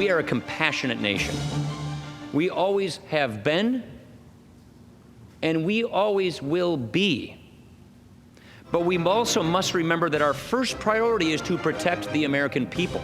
we are a compassionate nation. We always have been, and we always will be. But we also must remember that our first priority is to protect the American people.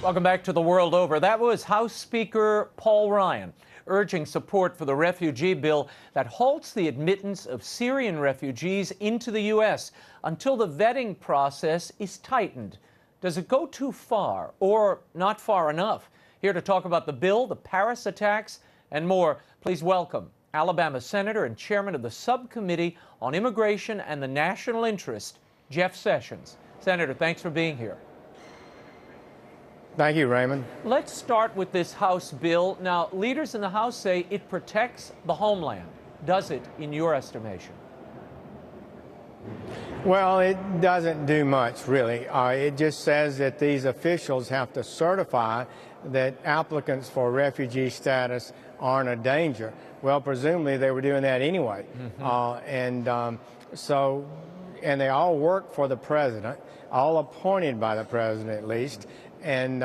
Welcome back to The World Over. That was House Speaker Paul Ryan urging support for the refugee bill that halts the admittance of Syrian refugees into the U.S. until the vetting process is tightened. Does it go too far or not far enough? Here to talk about the bill, the Paris attacks, and more, please welcome Alabama Senator and Chairman of the Subcommittee on Immigration and the National Interest, Jeff Sessions. Senator, thanks for being here. Thank you, Raymond. Let's start with this House bill. Now, leaders in the House say it protects the homeland. Does it, in your estimation? Well, it doesn't do much, really. It just says that these officials have to certify that applicants for refugee status aren't a danger. Well, presumably they were doing that anyway. And they all work for the president, all appointed by the president at least, and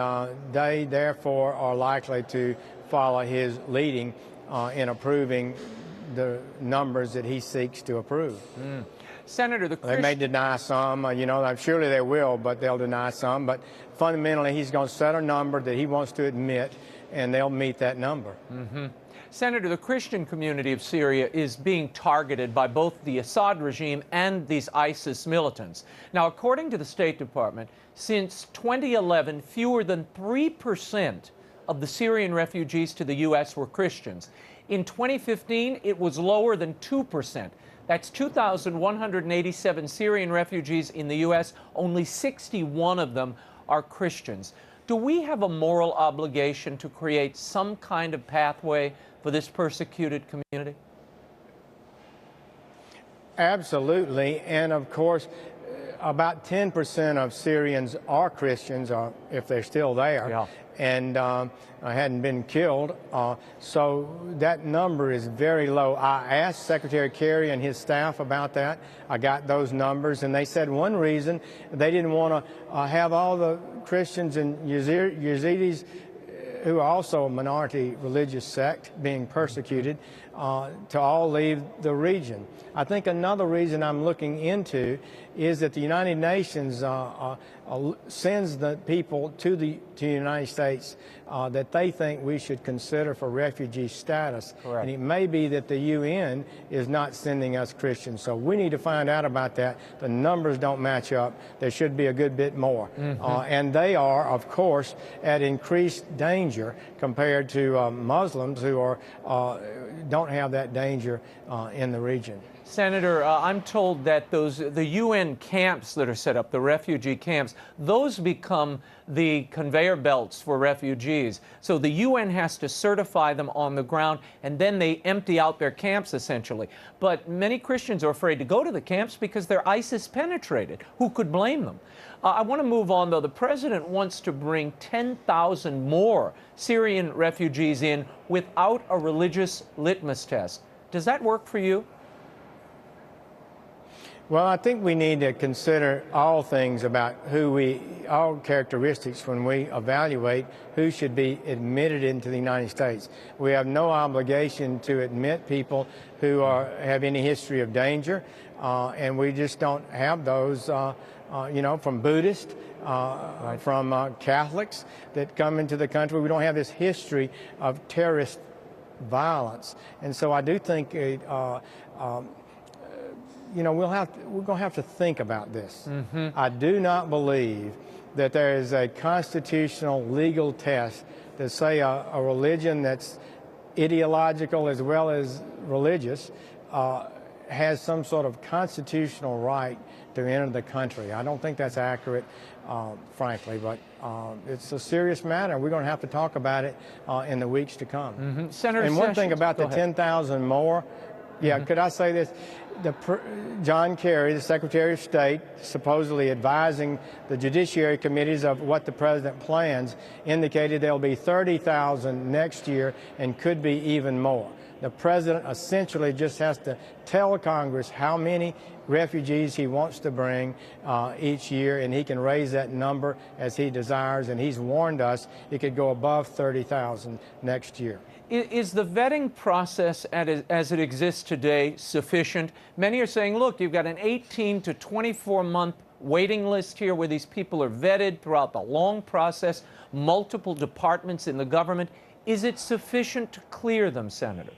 they therefore are likely to follow his leading in approving the numbers that he seeks to approve. Senator, they may deny some, surely they will, but they'll deny some. But fundamentally, he's going to set a number that he wants to admit, and they'll meet that number. Senator, the Christian community of Syria is being targeted by both the Assad regime and these ISIS militants. Now, according to the State Department, since 2011, fewer than 3% of the Syrian refugees to the U.S. were Christians. In 2015, it was lower than 2%. That's 2,187 Syrian refugees in the U.S. Only 61 of them are Christians. Do we have a moral obligation to create some kind of pathway for this persecuted community? Absolutely. And of course, about 10% of Syrians are Christians, if they're still there, and hadn't been killed. So that number is very low. I asked Secretary Kerry and his staff about that. I got those numbers, and they said one reason they didn't want to have all the Christians and Yazidis, who are also a minority religious sect, being persecuted, to all leave the region. I think another reason I'm looking into is that the United Nations sends the people to the United States that they think we should consider for refugee status. Correct. And it may be that the UN is not sending us Christians. So we need to find out about that. The numbers don't match up. There should be a good bit more. And they are, of course, at increased danger compared to Muslims who are don't have that danger in the region. Senator, I'm told that the UN camps that are set up, the refugee camps, those become the conveyor belts for refugees. So the UN has to certify them on the ground, and then they empty out their camps, essentially. But many Christians are afraid to go to the camps because they're ISIS penetrated. Who could blame them? I want to move on, though. The president wants to bring 10,000 more Syrian refugees in without a religious litmus test. Does that work for you? Well, I think we need to consider all things about all characteristics when we evaluate who should be admitted into the United States. We have no obligation to admit people who have any history of danger, and we just don't have those, from Buddhists, from Catholics that come into the country. We don't have this history of terrorist violence. And so I do think we're going to have to think about this. I do not believe that there is a constitutional legal test to say a religion that's ideological as well as religious has some sort of constitutional right to enter the country. I don't think that's accurate, frankly, but it's a serious matter. We're going to have to talk about it in the weeks to come. Senator and one thing Sessions, about the 10,000 more, could I say this? John Kerry, the Secretary of State, supposedly advising the Judiciary Committees of what the President plans, indicated there'll be 30,000 next year and could be even more. The president essentially just has to tell Congress how many refugees he wants to bring each year, and he can raise that number as he desires, and he's warned us it could go above 30,000 next year. Is the vetting process as it exists today sufficient? Many are saying, look, you've got an 18 to 24-month waiting list here where these people are vetted throughout the long process, multiple departments in the government. Is it sufficient to clear them, Senator?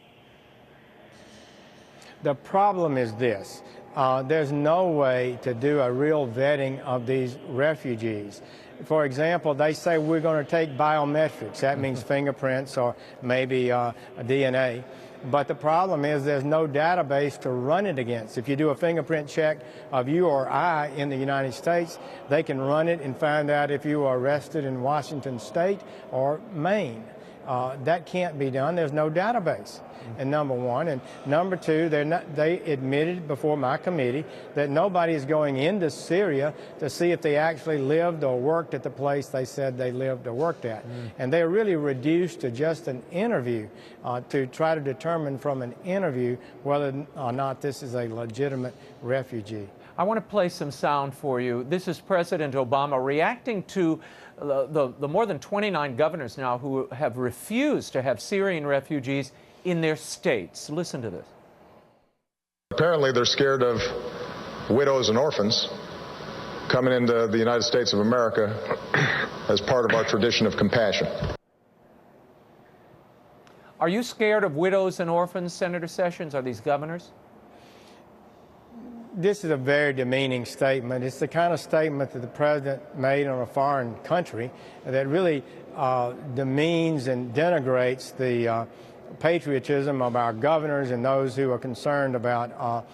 The problem is this. There's no way to do a real vetting of these refugees. For example, they say we're going to take biometrics. That means fingerprints or maybe DNA. But the problem is there's no database to run it against. If you do a fingerprint check of you or I in the United States, they can run it and find out if you were arrested in Washington State or Maine. That can't be done. There's no database. And number one. And number two, they admitted before my committee that nobody is going into Syria to see if they actually lived or worked at the place they said they lived or worked at. And they're really reduced to just an interview to try to determine from an interview whether or not this is a legitimate refugee. I want to play some sound for you. This is President Obama reacting to the more than 29 governors now who have refused to have Syrian refugees in their states. Listen to this. Apparently they're scared of widows and orphans coming into the United States of America as part of our tradition of compassion. Are you scared of widows and orphans, Senator Sessions? Are these governors? This is a very demeaning statement. It's the kind of statement that the president made on a foreign country that really demeans and denigrates the patriotism of our governors and those who are concerned about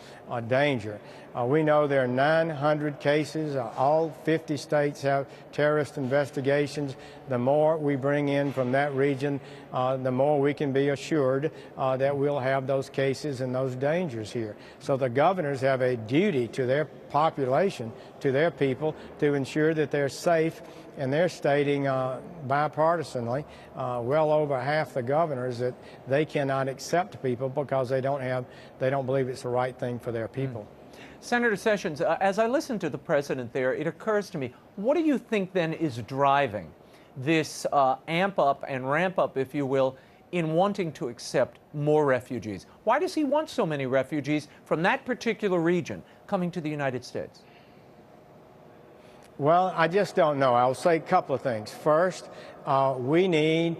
danger. We know there are 900 cases. All 50 states have terrorist investigations. The more we bring in from that region, the more we can be assured that we'll have those cases and those dangers here. So the governors have a duty to their population, to their people, to ensure that they're safe. And they're stating bipartisanly, well over half the governors, that they cannot accept people because they don't believe it's the right thing for their people. Senator Sessions, as I listen to the president there, it occurs to me, what do you think then is driving this amp up and ramp up, if you will, in wanting to accept more refugees? Why does he want so many refugees from that particular region coming to the United States? Well, I just don't know. I'll say a couple of things. First, we need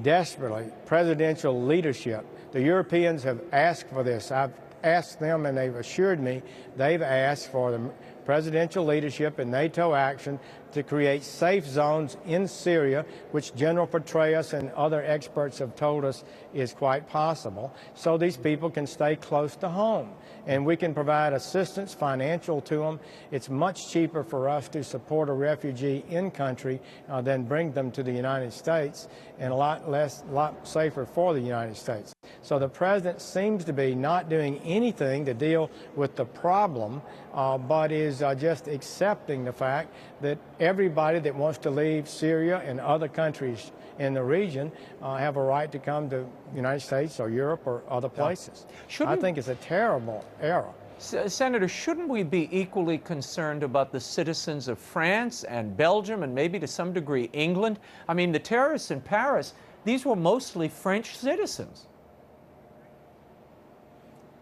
desperately presidential leadership. The Europeans have asked for this. I've asked them, and they've assured me they've asked for the presidential leadership and NATO action to create safe zones in Syria, which General Petraeus and other experts have told us is quite possible, so these people can stay close to home. And we can provide assistance, financial, to them. It's much cheaper for us to support a refugee in country than bring them to the United States, and a lot safer for the United States. So the president seems to be not doing anything to deal with the problem, but is just accepting the fact that everybody that wants to leave Syria and other countries in the region have a right to come to the United States or Europe or other places. I think it's a terrible error. Senator, shouldn't we be equally concerned about the citizens of France and Belgium and maybe to some degree England? I mean, the terrorists in Paris, these were mostly French citizens.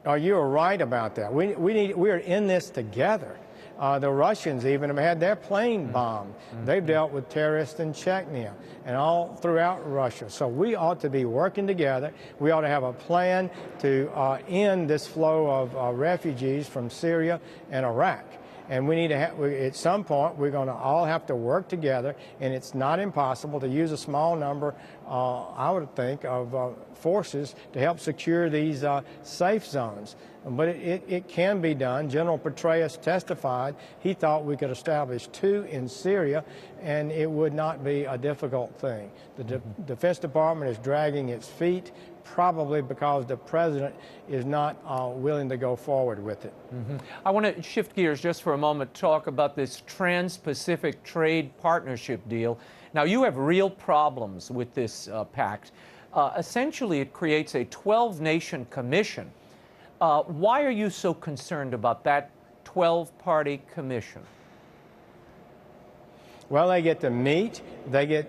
Oh, you're right about that. We're in this together. The Russians even have had their plane bombed. They've dealt with terrorists in Chechnya and all throughout Russia. So we ought to be working together. We ought to have a plan to end this flow of refugees from Syria and Iraq. And we need to at some point, we're going to all have to work together, and it's not impossible to use a small number, I would think, of forces to help secure these safe zones. But it can be done. General Petraeus testified he thought we could establish 2 in Syria, and it would not be a difficult thing. The Defense Department is dragging its feet, probably because the president is not willing to go forward with it. I want to shift gears just for a moment, talk about this Trans-Pacific Trade Partnership deal. Now, you have real problems with this pact. Essentially, it creates a 12-nation commission. Why are you so concerned about that 12-party commission? Well, they get to meet, they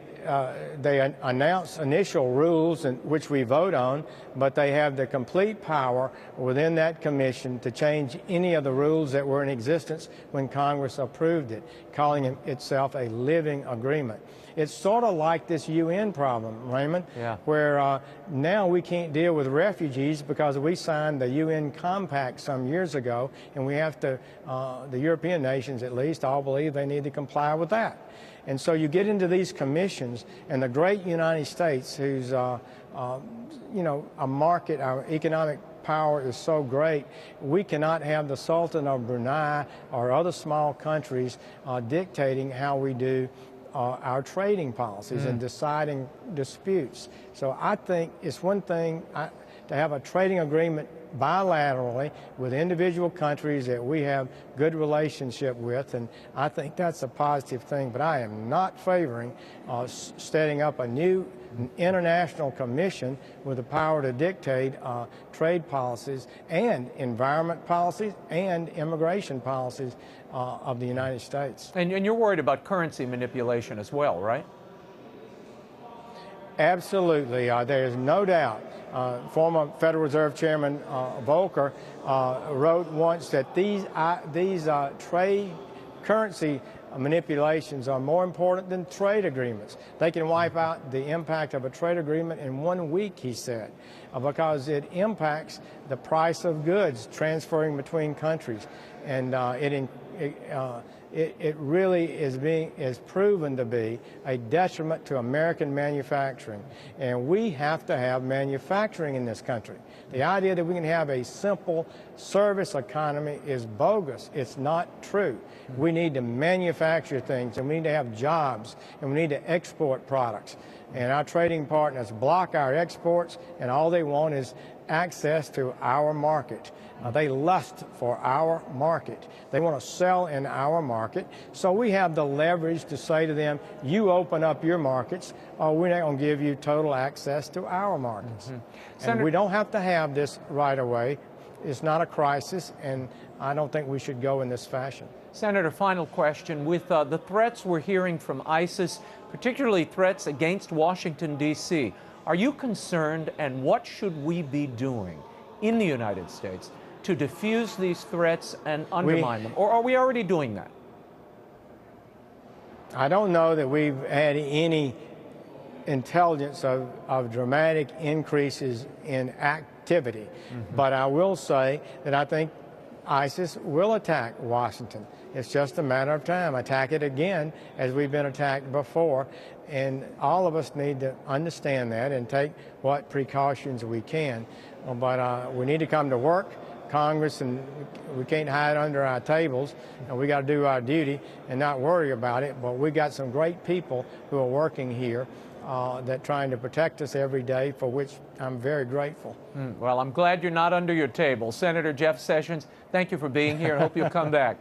announce initial rules which we vote on, but they have the complete power within that commission to change any of the rules that were in existence when Congress approved it, calling itself a living agreement. It's sort of like this UN problem, Raymond, where now we can't deal with refugees because we signed the UN Compact some years ago, and we have to, the European nations at least, all believe they need to comply with that. And so you get into these commissions, and the great United States, who's, you know, a market, our economic power is so great, we cannot have the Sultan of Brunei or other small countries dictating how we do our trading policies and deciding disputes. So I think it's one thing to have a trading agreement bilaterally with individual countries that we have good relationship with, and I think that's a positive thing. But I am not favoring setting up a new international commission with the power to dictate trade policies and environment policies and immigration policies of the United States. And you're worried about currency manipulation as well, right? Absolutely. There is no doubt. Former Federal Reserve Chairman Volcker wrote once that these trade currency manipulations are more important than trade agreements. They can wipe out the impact of a trade agreement in 1 week, he said, because it impacts the price of goods transferring between countries, and it really is proven to be a detriment to American manufacturing. And we have to have manufacturing in this country. The idea that we can have a simple service economy is bogus. It's not true. We need to manufacture things, and we need to have jobs, and we need to export products. And our trading partners block our exports, and all they want is access to our market. They lust for our market. They want to sell in our market. So we have the leverage to say to them, you open up your markets, or we're not going to give you total access to our markets. And we don't have to have this right away. It's not a crisis, and I don't think we should go in this fashion. Senator, final question. With the threats we're hearing from ISIS, particularly threats against Washington, D.C., are you concerned, and what should we be doing in the United States to diffuse these threats and undermine them? Or are we already doing that? I don't know that we've had any intelligence of dramatic increases in activity. But I will say that I think ISIS will attack Washington. It's just a matter of time. Attack it again as we've been attacked before. And all of us need to understand that and take what precautions we can. But we need to come to work, Congress, and we can't hide under our tables, and we got to do our duty and not worry about it. But we got some great people who are working here that trying to protect us every day, for which I'm very grateful. Well, I'm glad you're not under your table. Senator Jeff Sessions, thank you for being here. I hope you'll come back.